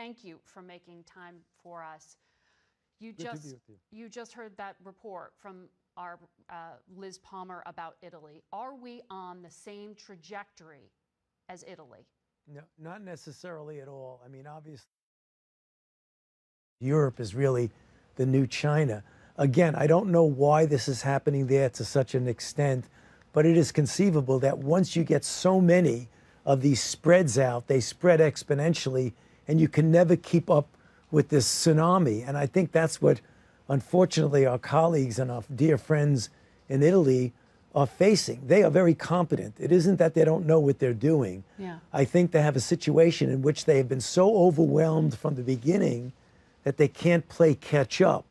thank you for making time for us. Good to be with you. You just heard that report from our Liz Palmer about Italy. Are we on the same trajectory as Italy? No, not necessarily at all. I mean, obviously, Europe is really the new China. Again, I don't know why this is happening there to such an extent, but it is conceivable that once you get so many of these spreads out, they spread exponentially, and you can never keep up with this tsunami. And I think that's what, unfortunately, our colleagues and our dear friends in Italy are facing. They are very competent. It isn't that they don't know what they're doing. Yeah. I think they have a situation in which they have been so overwhelmed from the beginning that they can't play catch up.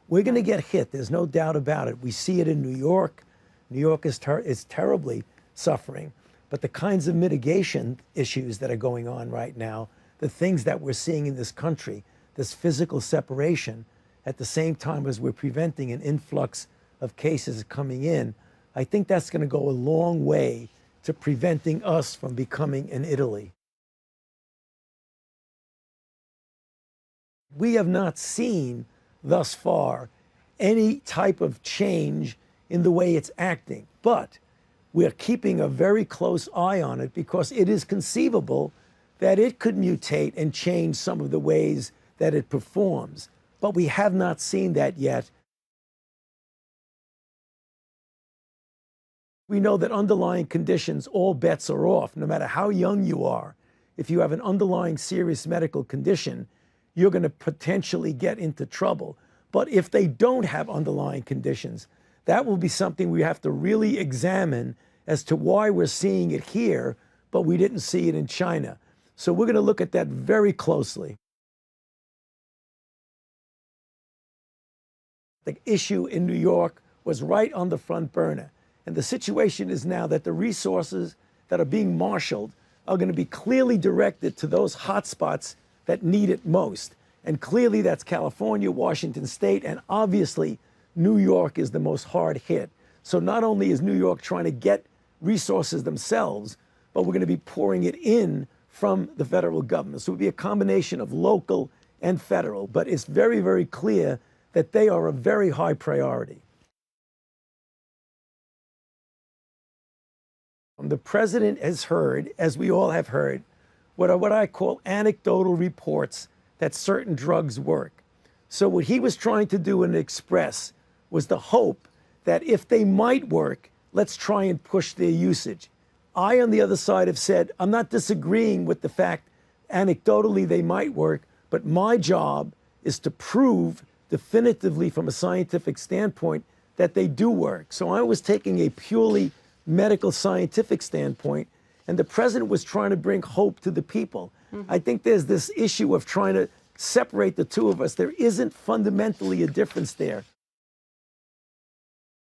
We're going to get hit. There's no doubt about it. We see it in New York. New York is terribly suffering. But the kinds of mitigation issues that are going on right now, the things that we're seeing in this country, this physical separation, at the same time as we're preventing an influx of cases coming in, I think that's going to go a long way to preventing us from becoming an Italy. We have not seen thus far any type of change in the way it's acting, but we're keeping a very close eye on it because it is conceivable that it could mutate and change some of the ways that it performs. But we have not seen that yet. We know that underlying conditions, all bets are off, no matter how young you are. If you have an underlying serious medical condition, you're going to potentially get into trouble. But if they don't have underlying conditions, that will be something we have to really examine as to why we're seeing it here, but we didn't see it in China. So we're going to look at that very closely. The issue in New York was right on the front burner. And the situation is now that the resources that are being marshaled are going to be clearly directed to those hotspots that need it most. And clearly that's California, Washington State, and obviously New York is the most hard hit. So not only is New York trying to get resources themselves, but we're going to be pouring it in from the federal government. So it will be a combination of local and federal, but it's very, very clear that they are a very high priority. The president has heard, as we all have heard, what are what I call anecdotal reports that certain drugs work. So what he was trying to do and express was the hope that if they might work, let's try and push their usage. I, on the other side, have said, I'm not disagreeing with the fact anecdotally they might work, but my job is to prove definitively from a scientific standpoint that they do work. So I was taking a purely medical scientific standpoint, and the president was trying to bring hope to the people. I think there's this issue of trying to separate the two of us. There isn't fundamentally a difference there.